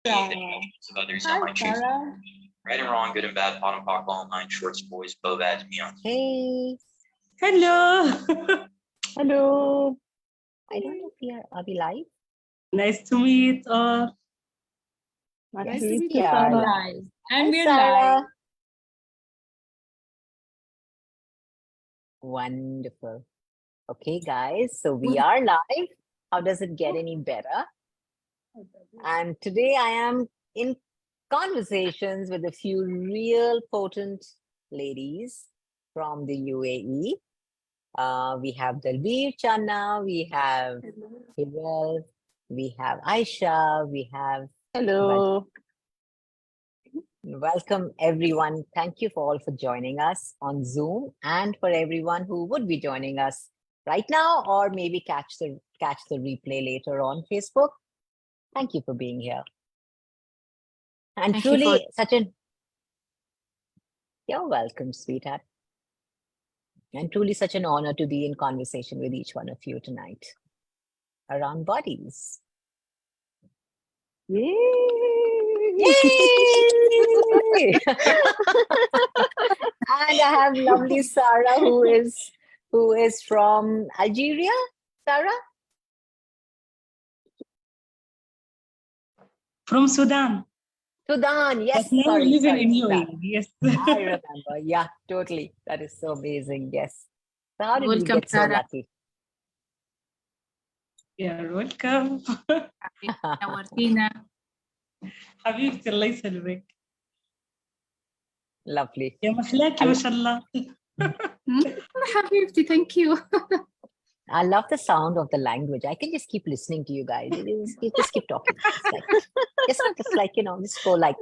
The emotions of others on my choosing. Right and wrong, good and bad, bottom, POC, long line, shorts, boys, bow ads, beyond. Hey. Hello. Hello. I don't know if are we live? Nice to meet all. Nice to meet you, you, Sarah. Live. And Hi, we're Sarah. live. Wonderful. Okay, guys, so we are live. How does it get any better? And today I am in conversations with a few real potent ladies from the UAE. We have Dalbir Channa, we have Hirel, we have Aisha, we have... Hello. Welcome everyone. Thank you for all for joining us on Zoom, and for everyone who would be joining us right now or maybe catch the replay later on Facebook. Thank you for being here. And Thank truly you're welcome, sweetheart. And truly such an honor to be in conversation with each one of you tonight around bodies. Yay! Yay! And I have lovely Sarah, who is from Algeria. Sarah? From Sudan. Sudan, yes. But now living in UAE. Sudan. Yes. I remember. Yeah, totally. That is so amazing. Yes. So how did you Welcome, get so Sarah. lucky? You're welcome. نورتينا. حبيبتي الله يسلمك. Lovely. يا محلاكي ما شاء الله. حبيبتي, thank you. I love the sound of the language. I can just keep listening to you guys. You just keep talking. It's like, just go like,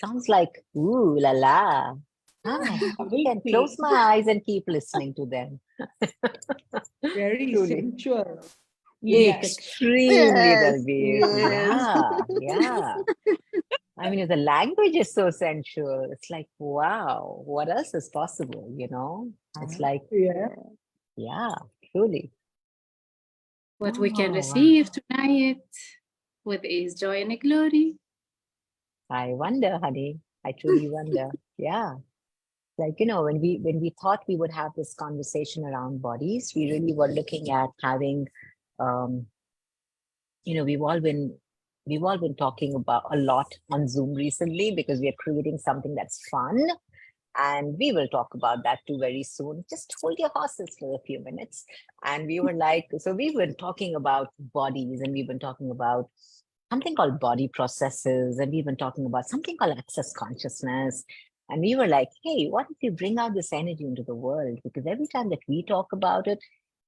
sounds like, ooh, la la. I can close my eyes and keep listening to them. Very Truly. sensual. Extremely, Yes, Dalbir. yes. Yeah. I mean, if the language is so sensual, it's like, wow, what else is possible, It's like, yeah, truly. What we can Oh, receive tonight with His joy and glory. I wonder, honey. I truly wonder. Yeah. Like, when we thought we would have this conversation around bodies, we really were looking at having, we've all been talking about a lot on Zoom recently because we are creating something that's fun. And we will talk about that too very soon. Just hold your horses for a few minutes. And we were like, so we've been talking about bodies, and we've been talking about something called body processes, and we've been talking about something called access consciousness. And we were like, hey, what if we bring out this energy into the world? Because every time that we talk about it,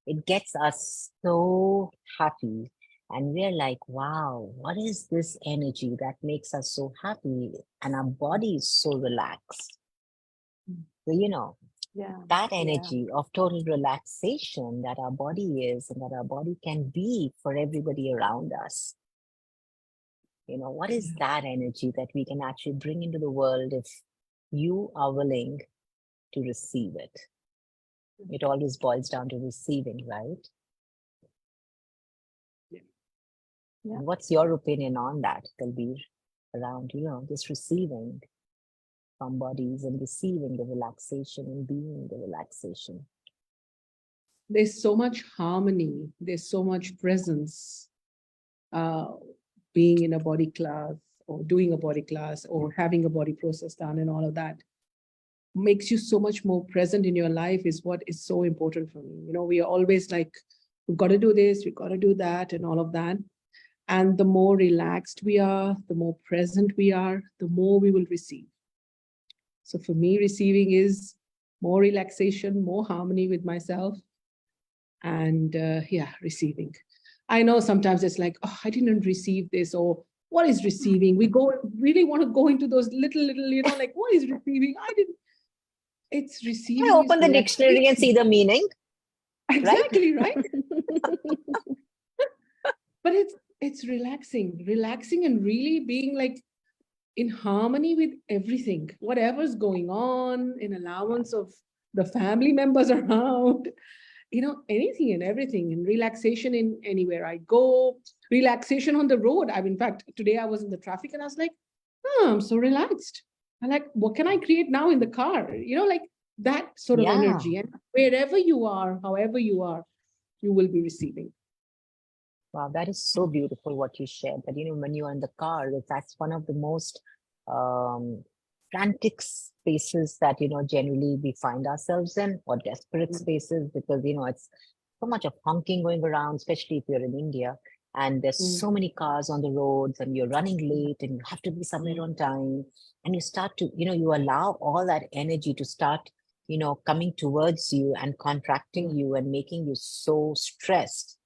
it gets us so happy. And we're like, wow, what is this energy that makes us so happy? And our body is so relaxed. So, that energy of total relaxation that our body is and that our body can be for everybody around us. What is that energy that we can actually bring into the world if you are willing to receive it? It always boils down to receiving, right? Yeah. What's your opinion on that, Dalbir, around, this receiving from bodies and receiving the relaxation and being the relaxation? There's so much harmony. There's so much presence. Being in a body class or doing a body class or having a body process done and all of that makes you so much more present in your life is what is so important for me. We are always like, we've got to do this, we've got to do that and all of that. And the more relaxed we are, the more present we are, the more we will receive. So for me, receiving is more relaxation, more harmony with myself, and receiving. I know sometimes it's like, oh, I didn't receive this, or what is receiving? We really want to go into those little, like, what is receiving? It's receiving. I open the dictionary and see the meaning. Exactly, right? But it's relaxing and really being like in harmony with everything, whatever's going on, in allowance of the family members around, anything and everything, and relaxation in anywhere I go, relaxation on the road. In fact, today I was in the traffic and I was like, oh, I'm so relaxed. I'm like, what can I create now in the car? Like that sort of Yeah. energy. And wherever you are, however you are, you will be receiving. Wow, that is so beautiful what you shared. That, when you're in the car, that's one of the most frantic spaces that, generally we find ourselves in, or desperate spaces, because, it's so much of honking going around, especially if you're in India. And there's so many cars on the roads and you're running late and you have to be somewhere on time. And you start to, you allow all that energy to start, coming towards you and contracting you and making you so stressed.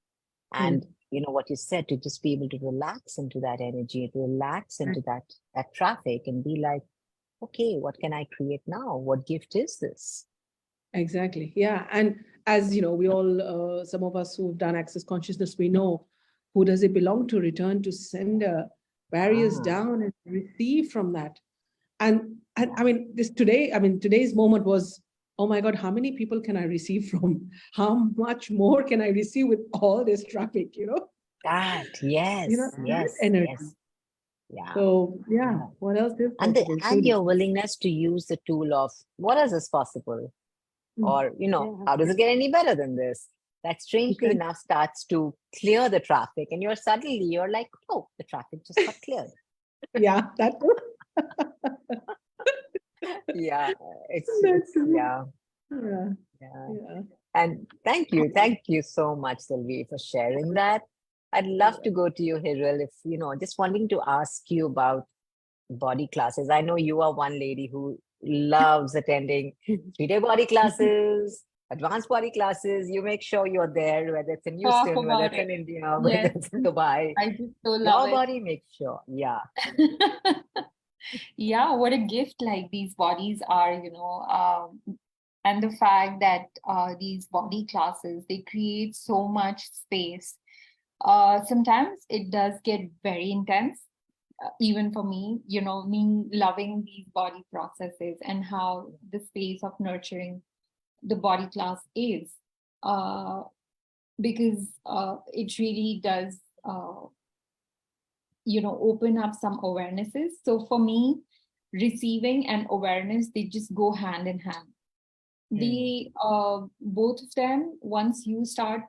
And what you said, to just be able to relax into that energy, to relax into that traffic and be like, okay, what can I create now? What gift is this? Exactly. Yeah. And as we all, some of us who've done Access Consciousness, we know who does it belong to. Return to sender, barriers down, and receive from that. And today's moment was, oh my God, how many people can I receive from? How much more can I receive with all this traffic, That, yes, yes, energy. yes. Yeah. So what else is possible? And your willingness to use the tool of what else is possible? Or, how does it get any better than this? That strangely enough starts to clear the traffic, and you're like, oh, the traffic just got cleared. Yeah, that too. Yeah, yeah. And thank you so much, Selvi, for sharing that. I'd love to go to you, Hirul, if just wanting to ask you about body classes. I know you are one lady who loves attending 3-day body classes, advanced body classes. You make sure you're there, whether it's in Houston, whether it's in India, whether it's in Dubai. I just so love your body makes sure. Yeah. Yeah, what a gift like these bodies are, and the fact that these body classes, they create so much space. Sometimes it does get very intense, even for me, me loving these body processes and how the space of nurturing the body class is, because it really does open up some awarenesses. So for me, receiving and awareness, they just go hand in hand. They both of them, once you start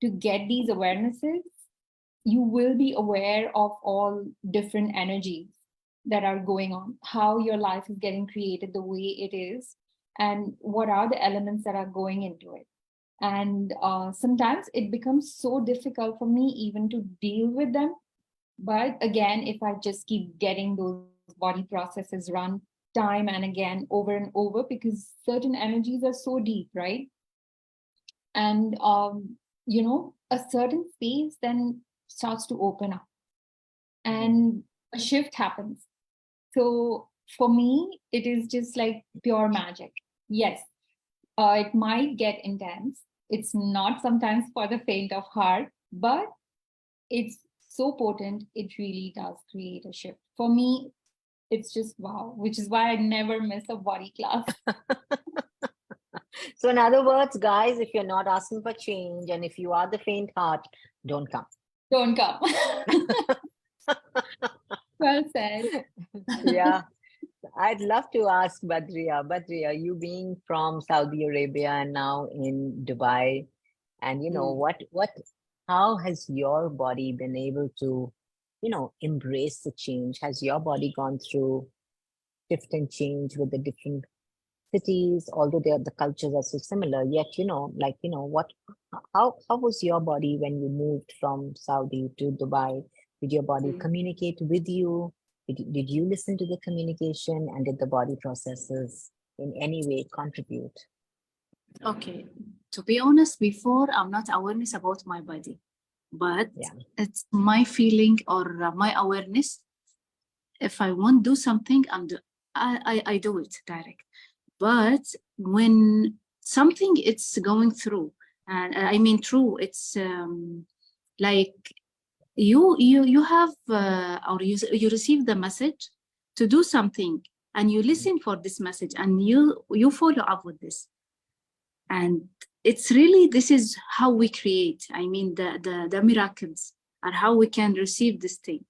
to get these awarenesses, you will be aware of all different energies that are going on, how your life is getting created the way it is, and what are the elements that are going into it. And sometimes it becomes so difficult for me even to deal with them. But again, if I just keep getting those body processes run time and again, over and over, because certain energies are so deep, right? And, a certain space then starts to open up and a shift happens. So for me, it is just like pure magic. Yes, it might get intense. It's not sometimes for the faint of heart, but it's so potent. It really does create a shift. For me, it's just wow, which is why I never miss a body class. So in other words, guys, if you're not asking for change and if you are the faint heart, don't come. Don't come. Well said. Yeah. I'd love to ask Badriya. Badriya, you being from Saudi Arabia and now in Dubai, and how has your body been able to, embrace the change? Has your body gone through shift and change with the different cities, although the cultures are so similar, yet, how was your body when you moved from Saudi to Dubai? Did your body communicate with you? Did you listen to the communication, and did the body processes in any way contribute? Okay, to be honest, before I'm not awareness about my body, but it's my feeling or my awareness. If I want to do something, I do it direct. But when something it's going through, and I mean true, it's like you have or you receive the message to do something, and you listen for this message, and you follow up with this, and it's really, this is how we create, I mean, the miracles or how we can receive this thing.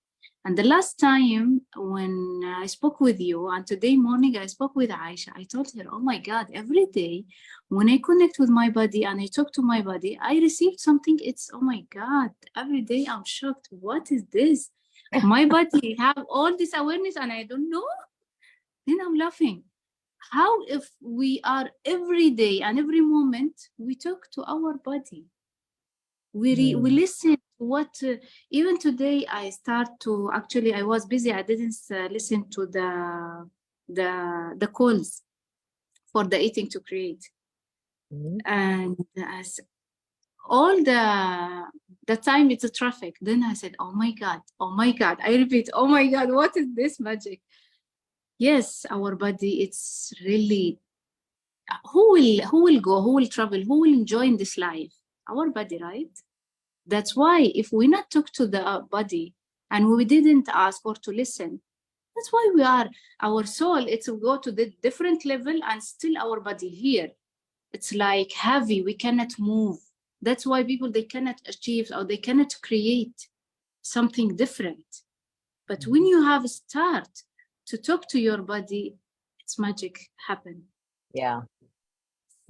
And the last time when I spoke with you, and today morning I spoke with Aisha, I told her, oh my God, every day when I connect with my body and I talk to my body, I received something. It's, oh my God, every day I'm shocked. What is this? My body have all this awareness and I don't know. Then I'm laughing. How if we are every day and every moment, we talk to our body. We listen to what, even today I start to, actually I was busy, I didn't listen to the calls for the Eating to Create. And as all the time it's a traffic, then I said, oh my God, I repeat, oh my God, what is this magic? Yes, our body, it's really, who will go, who will travel, who will enjoy in this life? Our body, right? That's why if we not talk to the body and we didn't ask or to listen, that's why we are, our soul, it's to go to the different level and still our body here. It's like heavy, we cannot move. That's why people, they cannot achieve or they cannot create something different. But when you have a start to talk to your body, it's magic happen. Yeah.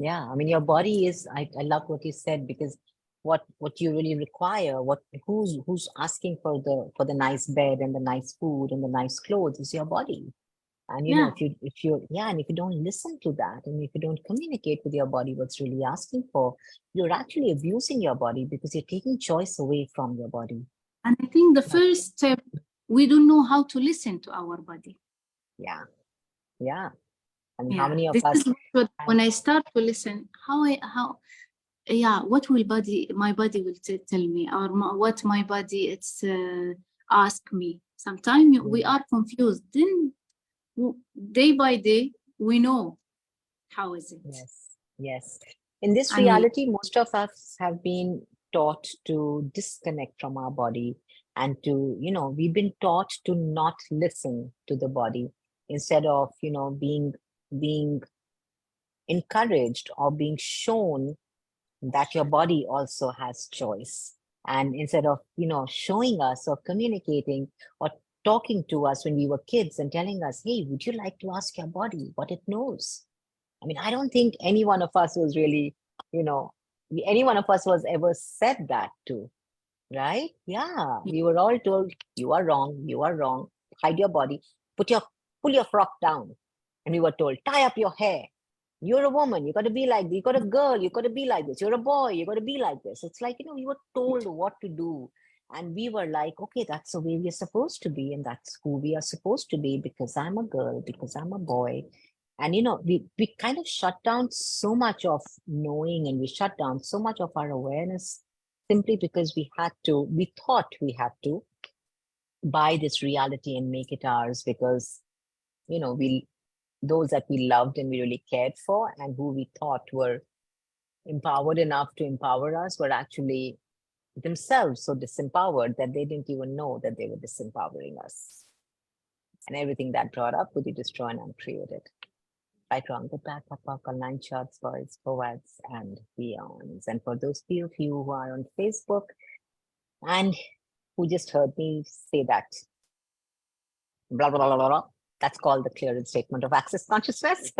I mean, your body is, I love what you said, because what you really require, who's asking for the nice bed and the nice food and the nice clothes is your body. And you know, if you don't listen to that, and if you don't communicate with your body what's really asking for, you're actually abusing your body because you're taking choice away from your body. And I think the first step, we don't know how to listen to our body. Yeah. I mean, how many of us? Is when I start to listen, what will my body will tell me, or what my body ask me. Sometimes we are confused. Then day by day, we know how is it. Yes. In this reality, most of us have been taught to disconnect from our body, and to, we've been taught to not listen to the body, instead of, being encouraged or being shown that your body also has choice. And instead of, showing us or communicating or talking to us when we were kids and telling us, hey, would you like to ask your body what it knows? I mean, I don't think any one of us was really, any one of us was ever said that to, right? Yeah, we were all told, you are wrong, hide your body, pull your frock down. And we were told, tie up your hair. You're a woman, you got to be like this. You got a girl, you got to be like this. You're a boy, you got to be like this. It's like, we were told what to do. And we were like, okay, that's the way we're supposed to be. And that's who we are supposed to be, because I'm a girl, because I'm a boy. And, we kind of shut down so much of knowing, and we shut down so much of our awareness simply because we thought we had to buy this reality and make it ours, because, those that we loved and we really cared for and who we thought were empowered enough to empower us were actually themselves so disempowered that they didn't even know that they were disempowering us. And everything that brought up would be destroyed and uncreated. Right, wrong, good, bad, pop, online charts, boys, poets, and beyonds. And for those few of you who are on Facebook and who just heard me say that, blah, blah, blah, blah, blah, that's called the clearance statement of access consciousness.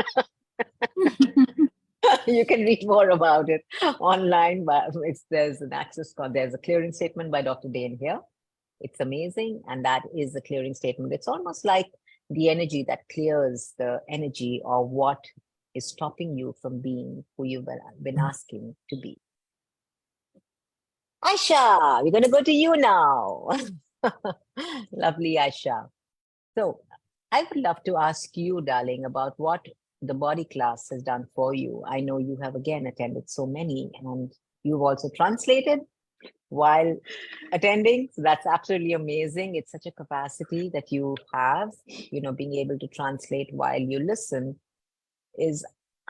You can read more about it online, but there's a clearing statement by Dr. Dane here. It's amazing. And that is the clearing statement. It's almost like the energy that clears the energy of what is stopping you from being who you've been asking to be. Aisha, we're going to go to you now. Lovely, Aisha. So I would love to ask you, darling, about what the body class has done for you. I know you have again attended so many, and you've also translated while attending. So that's absolutely amazing. It's such a capacity that you have, being able to translate while you listen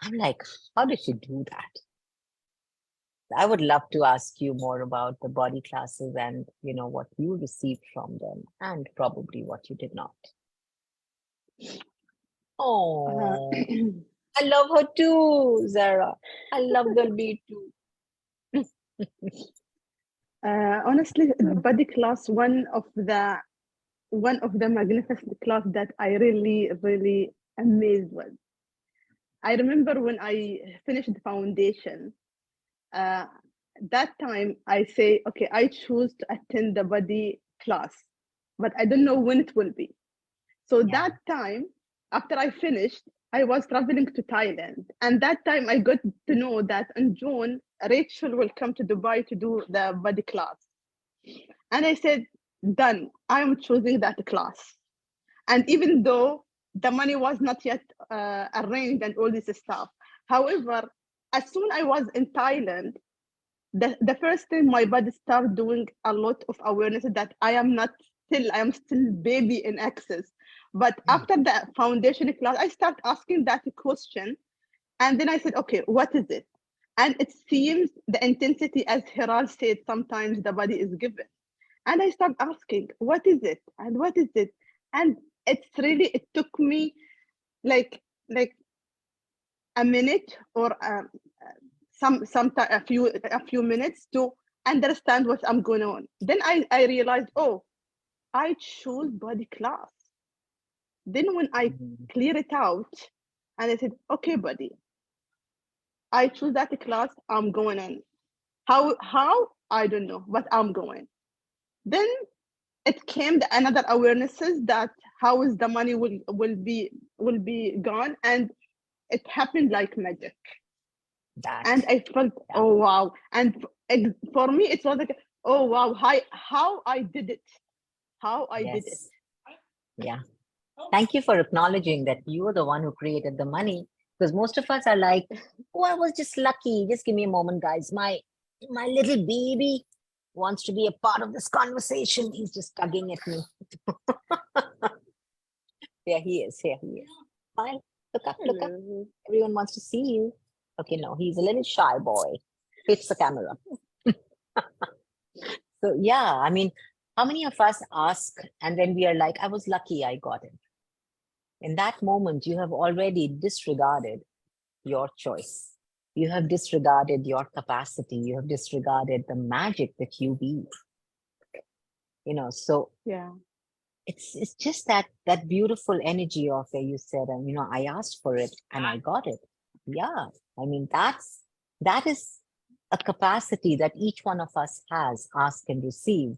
I'm like, how did you do that? I would love to ask you more about the body classes and, what you received from them, and probably what you did not. Oh, I love her too, Zara. I love Galbi too. Honestly, body class, one of the magnificent class that I really, really amazed with. I remember when I finished the foundation, that time I say, okay, I choose to attend the body class, but I don't know when it will be. So that time, after I finished, I was traveling to Thailand. And that time I got to know that in June, Rachel will come to Dubai to do the body class. And I said, done, I'm choosing that class. And even though the money was not yet arranged and all this stuff, however, as soon I was in Thailand, the first time my body started doing a lot of awareness that I am still baby in access. But after the foundation class, I start asking that question. And then I said, okay, what is it? And it seems the intensity, as Hiral said, sometimes the body is given. And I start asking, what is it? And what is it? And it took me like a minute or a few minutes to understand what I'm going on. Then I realized, oh, I choose body class. Then when I clear it out, and I said, okay, buddy, I choose that class, I'm going in. How I don't know, but I'm going. Then it came another awarenesses that how is the money will be gone, and it happened like magic. And I felt, oh wow. And for me, it was like, oh wow, how I did it. How I did it. Yeah. Thank you for acknowledging that you were the one who created the money. Because most of us are like, oh, I was just lucky. Just give me a moment, guys. My little baby wants to be a part of this conversation. He's just tugging at me. Here he is. Hi, look up. Everyone wants to see you. Okay, no, he's a little shy boy. Face the camera. So yeah, I mean, how many of us ask and then we are like, I was lucky I got it. In that moment, you have already disregarded your choice. You have disregarded your capacity. You have disregarded the magic that you be. So yeah, it's just that beautiful energy of where you said, and I asked for it and I got it. Yeah, I mean that is a capacity that each one of us has, ask and receive.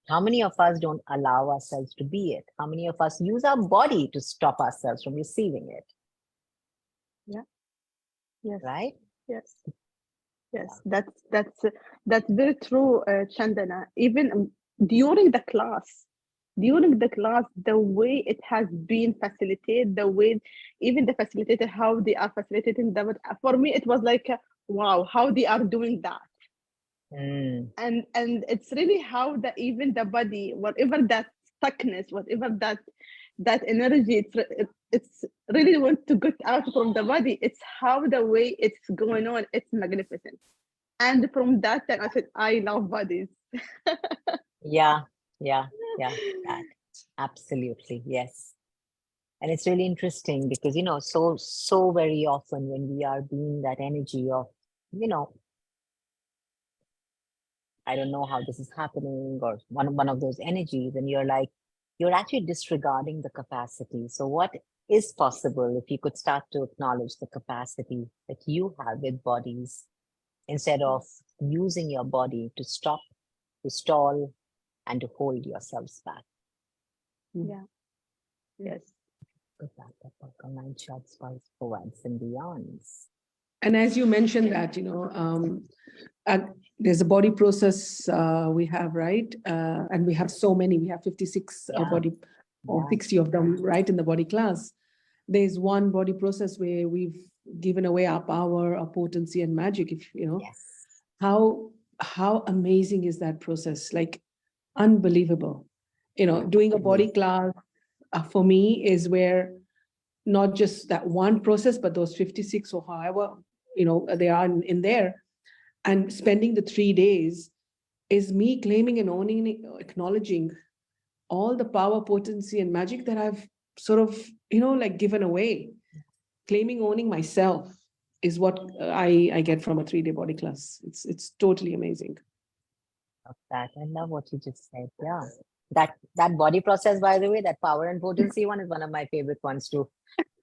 How many of us don't allow ourselves to be it? How many of us use our body to stop ourselves from receiving it? Yeah. Yes. Right? Yes. Yes. That's very true, Chandana. Even during the class, the way it has been facilitated, the way even the facilitator, how they are facilitating that, for me, it was like, wow, how they are doing that. And it's really how even the body, whatever that stuckness, whatever that energy, it's really want to get out from the body. It's how the way it's going on. It's magnificent. And from that time, I said, I love bodies. Yeah. That, absolutely, yes. And it's really interesting because so very often when we are being that energy of I don't know how this is happening, or one of those energies, and you're actually disregarding the capacity. So what is possible if you could start to acknowledge the capacity that you have with bodies instead of using your body to stop, to stall, and to hold yourselves back? Yeah. Yes. And beyonds. And as you mentioned that, there's a body process we have, right? And we have so many. We have 56 body, or 60 of them, right, in the body class. There's one body process where we've given away our power, our potency, and magic. If how amazing is that process? Like unbelievable. Doing a body class for me is where not just that one process, but those 56 or however they are in there, and spending the 3 days is me claiming and owning, acknowledging all the power, potency, and magic that I've sort of given away. Claiming, owning myself is what I get from a 3-day body class. It's totally amazing. Love that. I love what you just said. Yeah. That body process, by the way, that power and potency one is one of my favorite ones too.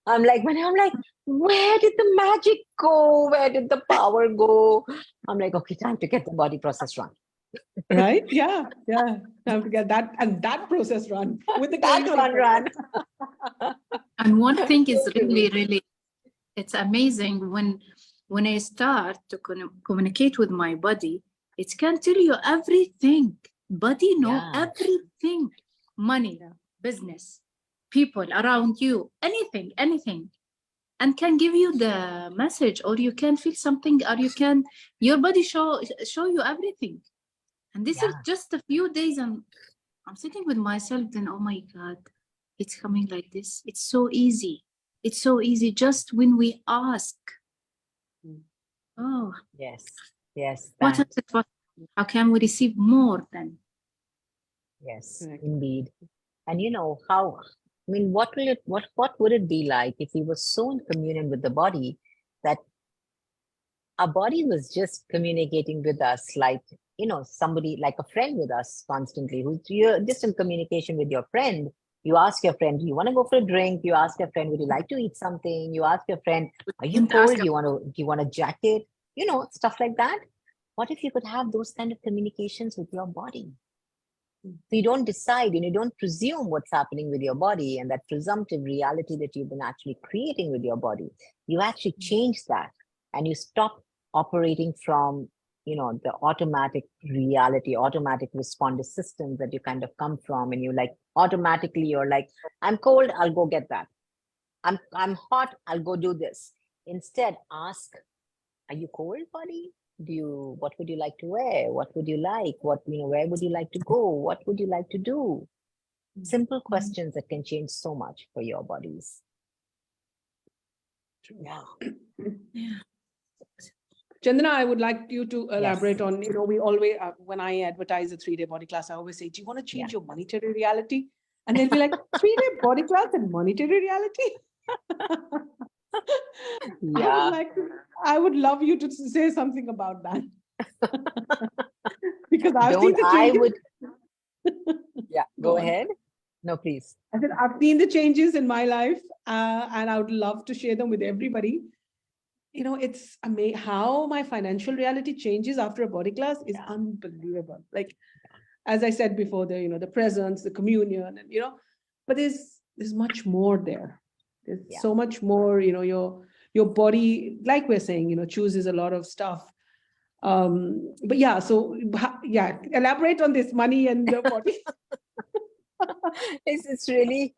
I'm like, where did the magic go? Where did the power go? I'm like, okay, time to get the body process run. Right? Yeah. Time to get that process run with the That one run. And one thing is really, it's amazing when I start to communicate with my body, it can tell you everything. Body know everything. Money, business, people around you, anything, and can give you the message, or you can feel something, or your body show you everything. And this is just a few days, and I'm sitting with myself, then, oh my God, it's coming like this. It's so easy. It's so easy just when we ask. Oh. Yes. What is it? How can we receive more then? Yes, indeed. And what would it be like if we were so in communion with the body that our body was just communicating with us like, somebody like a friend with us constantly, who's you're just in communication with your friend. You ask your friend, do you want to go for a drink? You ask your friend, would you like to eat something? You ask your friend, are you cold? Do you want a jacket? Stuff like that. What if you could have those kind of communications with your body? So you don't decide and you don't presume what's happening with your body and that presumptive reality that you've been actually creating with your body. You actually change that and you stop operating from, the automatic reality, automatic responder systems that you kind of come from. And you're like, I'm cold, I'll go get that. I'm hot, I'll go do this. Instead, ask, are you cold, body? What would you like to wear? What would you like? Where would you like to go? What would you like to do? Simple questions that can change so much for your bodies. Yeah. Chandana, I would like you to elaborate on, we always, when I advertise a 3-day body class, I always say, do you want to change your monetary reality? And they'll be like, 3-day body class and monetary reality? I would love you to say something about that. Because I've seen the changes. Go ahead. No, please. I said, I've seen the changes in my life and I would love to share them with everybody. It's amazing how my financial reality changes after a body class is unbelievable. Like, as I said before, the presence, the communion, and, but there's much more there. There's so much more, your body, like we're saying, chooses a lot of stuff. But elaborate on this money and the body. It's really,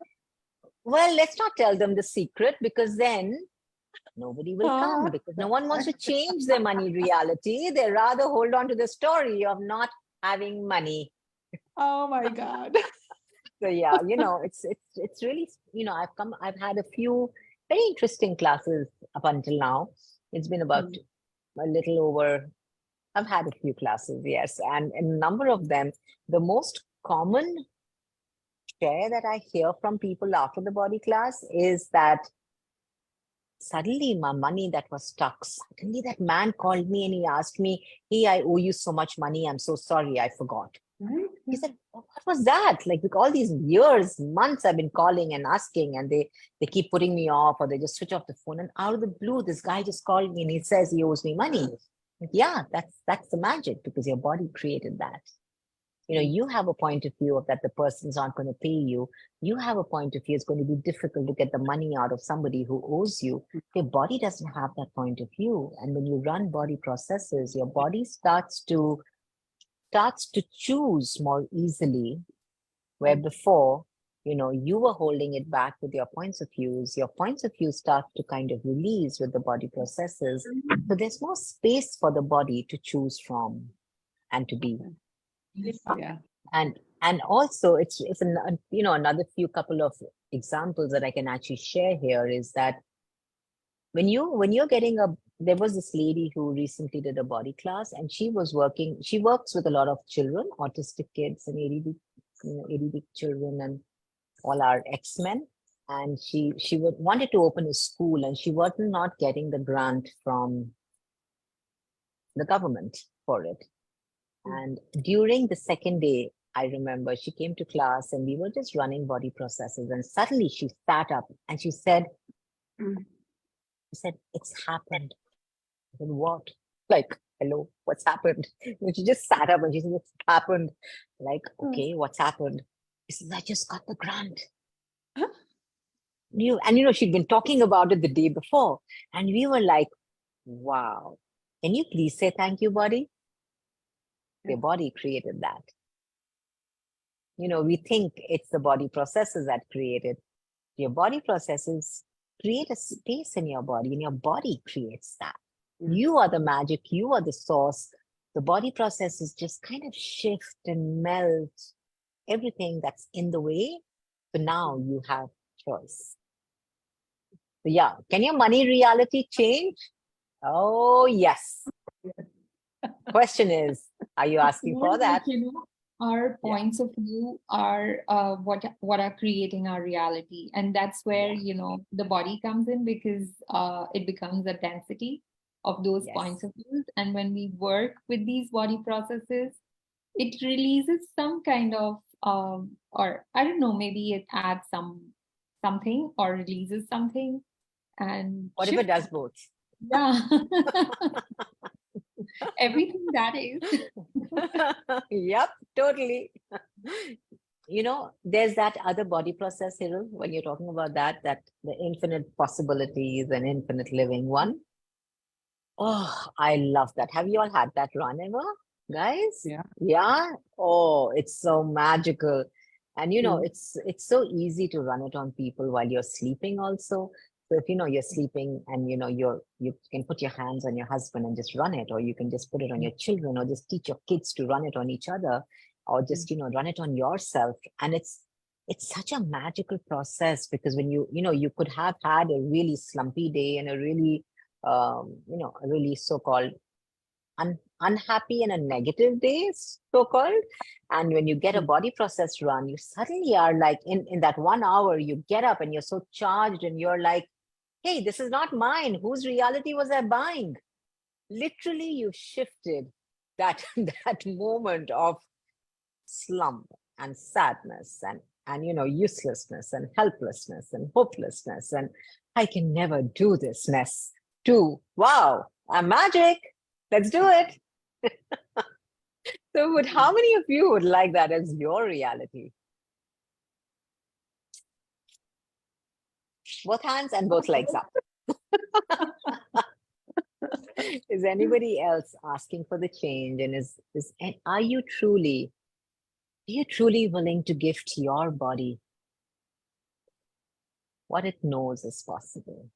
well, let's not tell them the secret, because then nobody will come, because no one wants to change their money reality. They rather hold on to the story of not having money. Oh my God. So it's really, I've had a few very interesting classes up until now. It's been about a little over, I've had a few classes, yes. And a number of them, the most common share that I hear from people after the body class is that suddenly my money that was stuck, suddenly that man called me and he asked me, hey, I owe you so much money. I'm so sorry, I forgot. Right? He said, what was that? Like, with all these years, months I've been calling and asking, and they keep putting me off, or they just switch off the phone. And out of the blue, this guy just called me and he says he owes me money. Like, that's the magic, because your body created that. You have a point of view of that the person's not going to pay you. You have a point of view it's going to be difficult to get the money out of somebody who owes you. Your body doesn't have that point of view. And when you run body processes, your body starts to choose more easily, where before, you were holding it back with your points of views. Your points of view start to kind of release with the body processes. So there's more space for the body to choose from and to be. Yeah. And also it's another few couple of examples that I can actually share here is that when you're getting there was this lady who recently did a body class, and she works with a lot of children, autistic kids and ADD children and all our X-Men. And she wanted to open a school, and she was not getting the grant from the government for it. And during the second day, I remember she came to class and we were just running body processes. And suddenly she sat up and she said, it's happened. I said, what? Like, hello, what's happened? And she just sat up and she said, it's happened. Like, okay, what's happened? She says, I just got the grant. Huh? She'd been talking about it the day before. And we were like, wow. Can you please say thank you, body? Your body created that. We think it's the body processes that created. Your body processes create a space in your body, and your body creates that. You are the magic, you are the source. The body processes just kind of shift and melt everything that's in the way. So now you have choice. So yeah, can your money reality change? Oh, yes. Question is, are you asking for that? Our points of view are what are creating our reality, and that's where the body comes in, because it becomes a density of those points of view. And when we work with these body processes, it releases some kind of or I don't know, maybe it adds something or releases something. And what if it does both? Yeah. Everything that is. Yep, totally. There's that other body process, Hiro, when you're talking about that the infinite possibilities and infinite living one. Oh, I love that. Have you all had that run ever, guys? Yeah. Yeah. Oh, it's so magical. And it's so easy to run it on people while you're sleeping also. So if you're sleeping and you can put your hands on your husband and just run it, or you can just put it on your children, or just teach your kids to run it on each other, or just run it on yourself. And it's such a magical process, because when you could have had a really slumpy day and a really a really so-called unhappy and a negative day, so-called. And when you get a body process run, you suddenly are like in that 1 hour, you get up and you're so charged and you're like, hey, this is not mine. Whose reality was I buying? Literally, you shifted that moment of slump and sadness and uselessness and helplessness and hopelessness and I can never do this mess to, wow, I'm magic. Let's do it. So how many of you would like that as your reality? Both hands and both legs up. Is anybody else asking for the change? And are you truly willing to gift your body what it knows is possible?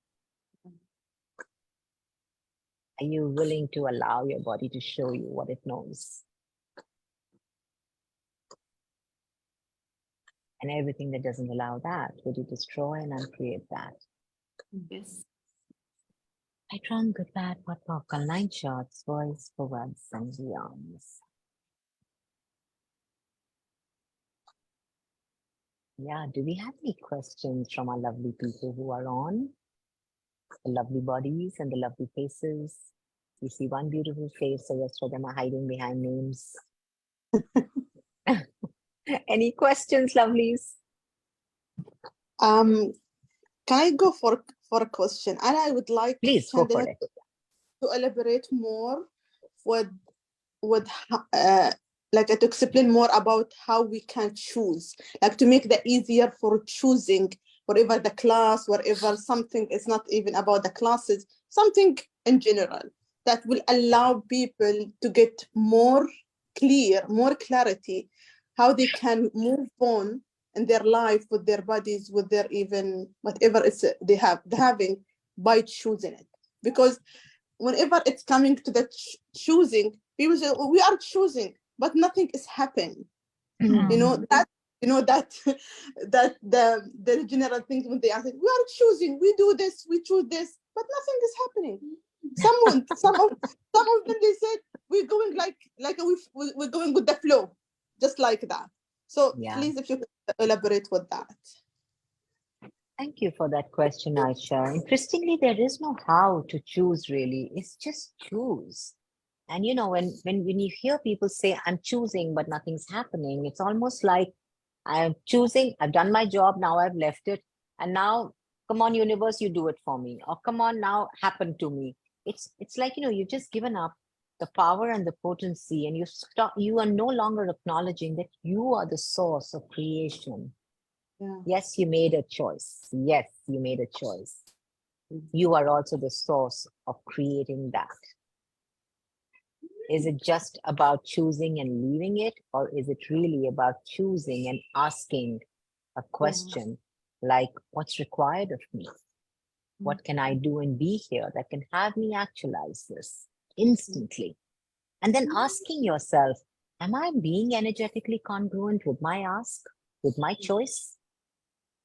Are you willing to allow your body to show you what it knows? And everything that doesn't allow that, would you destroy and uncreate that? Yes. Patron, good, bad, what vocal, 9 shots, voice for words and beyonds. Yeah, do we have any questions from our lovely people who are on? The lovely bodies and the lovely faces. You see one beautiful face, the rest of them are hiding behind names. Any questions, lovelies? Can I go for a question? And I would like Please go for it. To elaborate more with like to explain more about how we can choose, like to make that easier for choosing whatever the class, whatever something is not even about the classes, something in general that will allow people to get more clarity, how they can move on in their life with their bodies, with their even whatever it's having by choosing it. Because whenever it's coming to the choosing, people say, oh, we are choosing, but nothing is happening. Mm-hmm. that the general things when they are saying, we are choosing, we do this, we choose this, but nothing is happening. Some of them, they said we're going like we're going with the flow, just like that. So please, if you could elaborate with that. Thank you for that question, Aisha. Interestingly, there is no how to choose really. It's just choose. And you know, when you hear people say, I'm choosing, but nothing's happening, it's almost like I'm choosing, I've done my job, now I've left it. And now, come on, universe, you do it for me. Or come on, now happen to me. It's like, you know, you've just given up the power and the potency, and you are no longer acknowledging that you are the source of creation. Yeah. Yes, you made a choice. Yes, you made a choice. You are also the source of creating that. Is it just about choosing and leaving it, or is it really about choosing and asking a question like, what's required of me? What can I do and be here that can have me actualize this instantly? And then asking yourself, am I being energetically congruent with my ask, with my choice?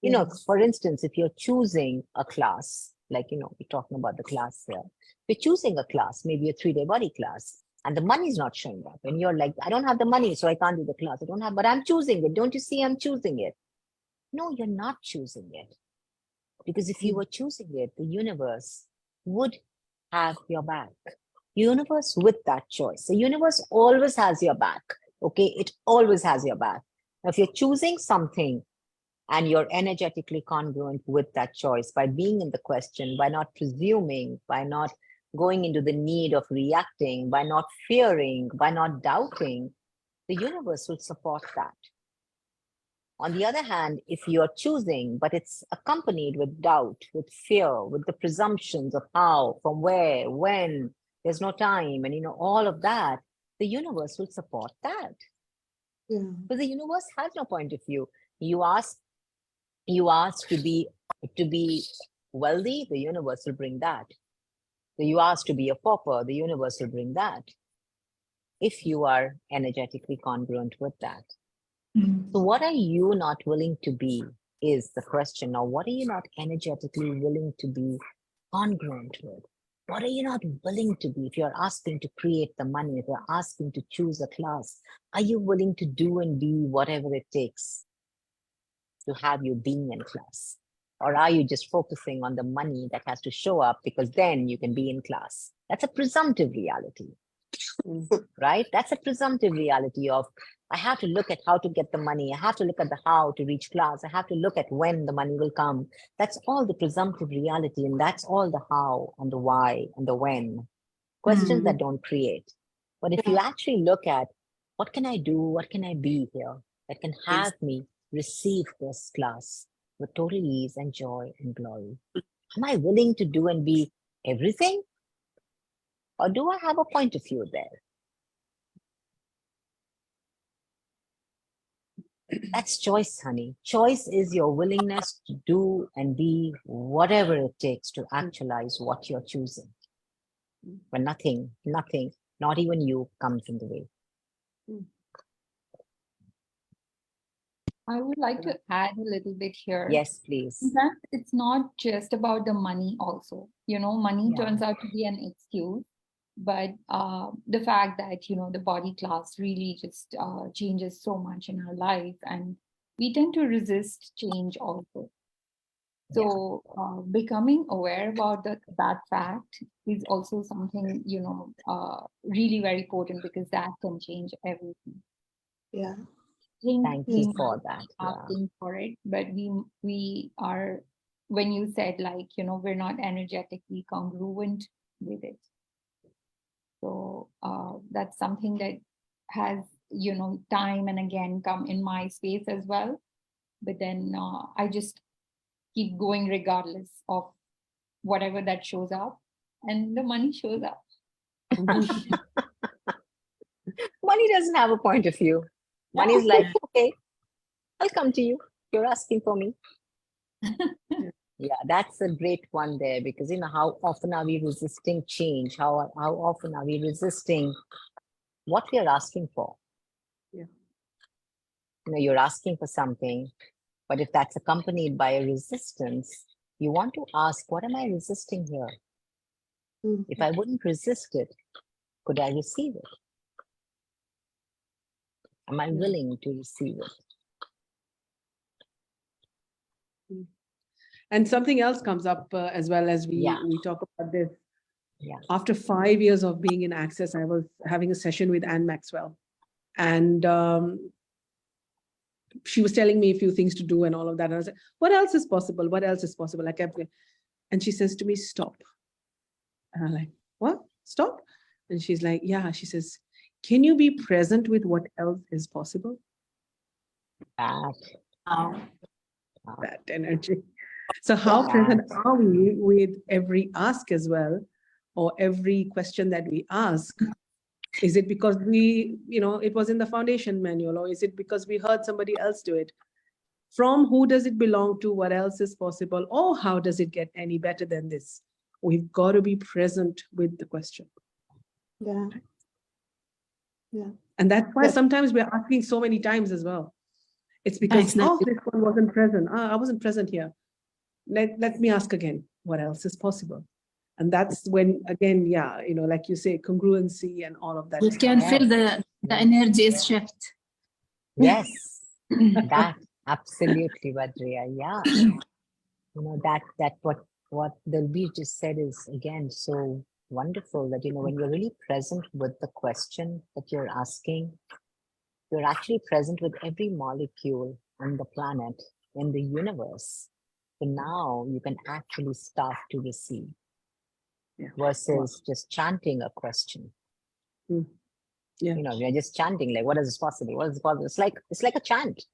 You know, for instance, if you're choosing a class, like, you know, we're talking about the class here, you're choosing a class, maybe a 3-day body class, and the money's not showing up. And you're like, I don't have the money, so I can't do the class. I don't have, but I'm choosing it. Don't you see I'm choosing it? No, you're not choosing it. Because if you were choosing it, the universe would have your back. Universe with that choice. The universe always has your back. Okay, it always has your back. Now, if you're choosing something and you're energetically congruent with that choice by being in the question, by not presuming, by not going into the need of reacting, by not fearing, by not doubting, the universe will support that. On the other hand, if you're choosing, but it's accompanied with doubt, with fear, with the presumptions of how, from where, when, there's no time, and you know, all of that, the universe will support that. Because the universe has no point of view. You ask to be wealthy, the universe will bring that. So you ask to be a pauper, the universe will bring that. If you are energetically congruent with that. So what are you not willing to be is the question. Now, what are you not energetically willing to be congruent with? What are you not willing to be? If you're asking to create the money, if you're asking to choose a class, are you willing to do and be whatever it takes to have you being in class? Or are you just focusing on the money that has to show up because then you can be in class? That's a presumptive reality, right? That's a presumptive reality of, I have to look at how to get the money. I have to look at the how to reach class. I have to look at when the money will come. That's all the presumptive reality. And that's all the how and the why and the when. Questions that don't create. But if you actually look at, what can I do? What can I be here that can have me receive this class with total ease and joy and glory? Am I willing to do and be everything? Or do I have a point of view there? That's choice, honey. Choice is your willingness to do and be whatever it takes to actualize what you're choosing. But nothing, not even you, comes in the way. I would like to add a little bit here. Yes, please. In fact, it's not just about the money also. You know, money turns out to be an excuse. But the fact that, you know, the body class really just changes so much in our life, and we tend to resist change also. So becoming aware about that fact is also something, you know, really very important, because that can change everything. Yeah. Thank you for that. Asking for it, but we are, when you said, like, you know, we're not energetically congruent with it. So that's something that has, you know, time and again come in my space as well. But then I just keep going regardless of whatever that shows up, and the money shows up. Money doesn't have a point of view. Money is like, okay, I'll come to you. You're asking for me. Yeah, that's a great one there, because, you know, how often are we resisting change? How often are we resisting what we are asking for? Yeah. You know, you're asking for something, but if that's accompanied by a resistance, you want to ask, what am I resisting here? If I wouldn't resist it, could I receive it? Am I willing to receive it? And something else comes up as well as we talk about this. Yeah. After 5 years of being in Access, I was having a session with Anne Maxwell. And she was telling me a few things to do and all of that. And I was like, what else is possible? What else is possible? I kept going. And she says to me, stop. And I'm like, what? Stop? And she's like, yeah. She says, can you be present with what else is possible? That energy. So how present are we with every ask as well, or every question that we ask? Is it because we, it was in the foundation manual, or is it because we heard somebody else do it? From who does it belong to? What else is possible? Or how does it get any better than this? We've got to be present with the question. Yeah. And that's why sometimes we're asking so many times as well. It's because, this one wasn't present. I wasn't present here. Let me ask again, what else is possible? And that's when, again, like you say, congruency and all of that. You can feel the energy is shift. Yes, that absolutely, Badria. Yeah. That what Dalbir just said is, again, so wonderful that, when you're really present with the question that you're asking, you're actually present with every molecule on the planet, in the universe. So now you can actually start to receive versus just chanting a question. You're just chanting, like, what is possible? What is possible? It's like a chant.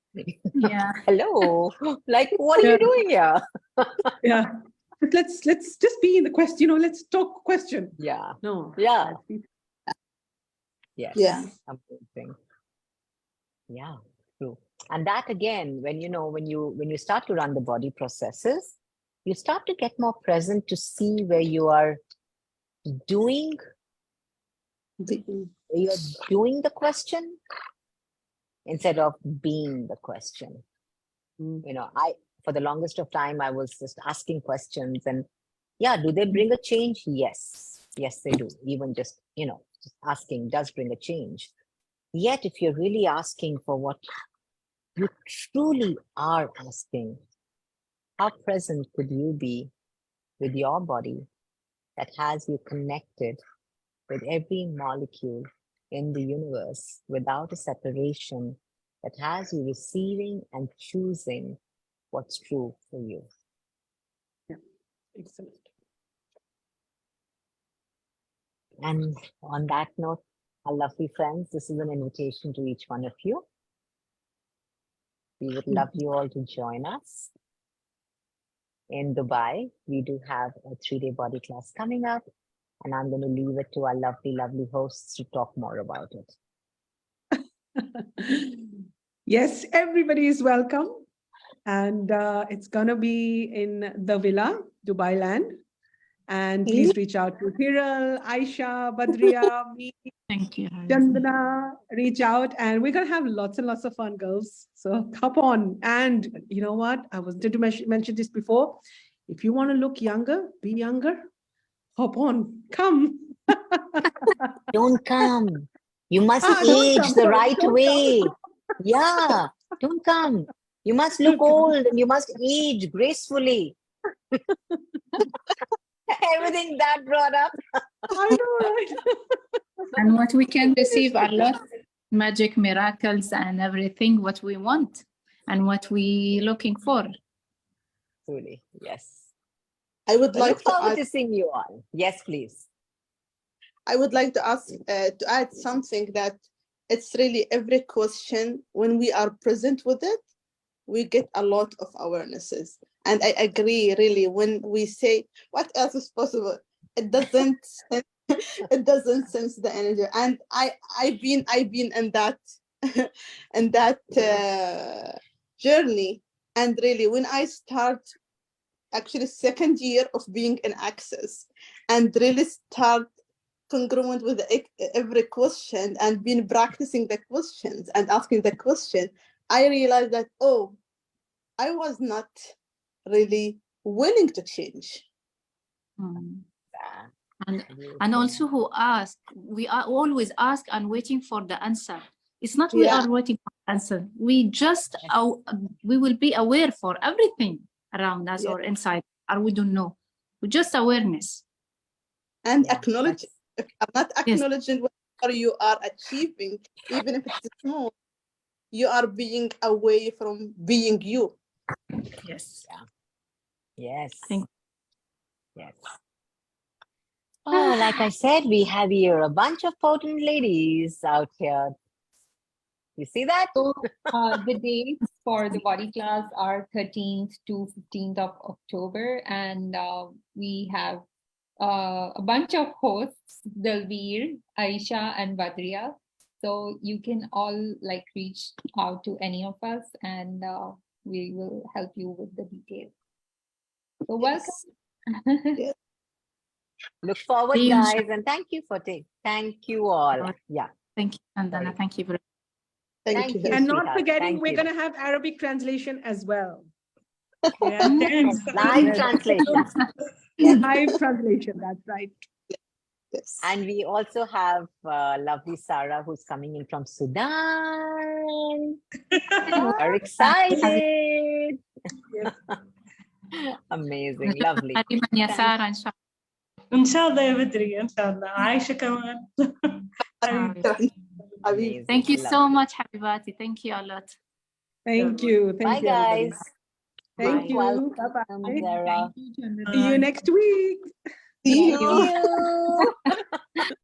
Yeah. Hello. Like, what are you doing here? Yeah. But let's just be in the question, let's talk question. Yeah. No. Yeah. Yes. Yeah. Amazing. Yeah, true. And that again, when you start to run the body processes, you start to get more present to see where you are doing the question instead of being the question. For the longest of time, I was just asking questions, and do they bring a change? Yes, they do. Even just asking does bring a change. Yet, if you're really asking for what you truly are asking, how present could you be with your body that has you connected with every molecule in the universe without a separation, that has you receiving and choosing what's true for you? Yeah, excellent. And on that note, our lovely friends, this is an invitation to each one of you. We would love you all to join us. In Dubai, we do have a 3-day body class coming up, and I'm going to leave it to our lovely, lovely hosts to talk more about it. Yes, everybody is welcome. And it's going to be in the Villa, Dubai Land. And please reach out to Hiral, Aisha, Badria, me. Thank you. Chandana, reach out, and we're going to have lots and lots of fun, girls. So hop on. And you know what? I wanted to mention this before. If you want to look younger, be younger, hop on. Come. Don't come. You must age the right way. Yeah, don't come. You must look old and you must age gracefully. Everything that brought up. I know, right? And what we can receive are lots magic, miracles, and everything what we want and what we looking for. Truly, yes. I would like look forward to seeing you all. Yes, please. I would like to ask to add something, that it's really every question, when we are present with it, we get a lot of awarenesses. And I agree, really, when we say what else is possible, it doesn't it doesn't sense the energy. And I've been in that in that journey. And really, when I start actually 2nd year of being in Access, and really start congruent with every question and been practicing the questions and asking the question, I realized that, I was not really willing to change. And also who ask, we are always ask and waiting for the answer. It's not we are waiting for the answer. We just, we will be aware for everything around us or inside, or we don't know. We just awareness. and Yeah, acknowledge. If I'm not Yes. acknowledging what you are achieving, even if it's small, you are being away from being you. Yes. Yes. Thank- Yes. Oh, like I said, we have here a bunch of potent ladies out here. You see that? So the dates for the body class are 13th to 15th of October, and we have a bunch of hosts, Dalveer, Aisha, and Badria. So you can all like reach out to any of us, and we will help you with the details. So welcome. Yes. Look forward, See you, guys, and thank you for taking. Thank you all. Sure. Yeah. Thank you, Sandana. Sorry. Thank you very Thank you. And not sweetheart. forgetting, Thank we're you. going to have Arabic translation as well. Yeah, thanks. Live translation. Live translation, that's right. Yes. And we also have lovely Sarah who's coming in from Sudan. We're excited. Amazing. Lovely. قريبا يا Thank- سارة إن شاء ان شاء الله يا بدري ان شاء الله عايشه كمان الله. Amazing. Thank you so Lovely. much, حبيباتي. Thank you a lot. Thank you. Thank Bye, you, everybody. guys. Thank Bye. you. Welcome, Bye-bye. Sarah. See you next week. See Thank you. you.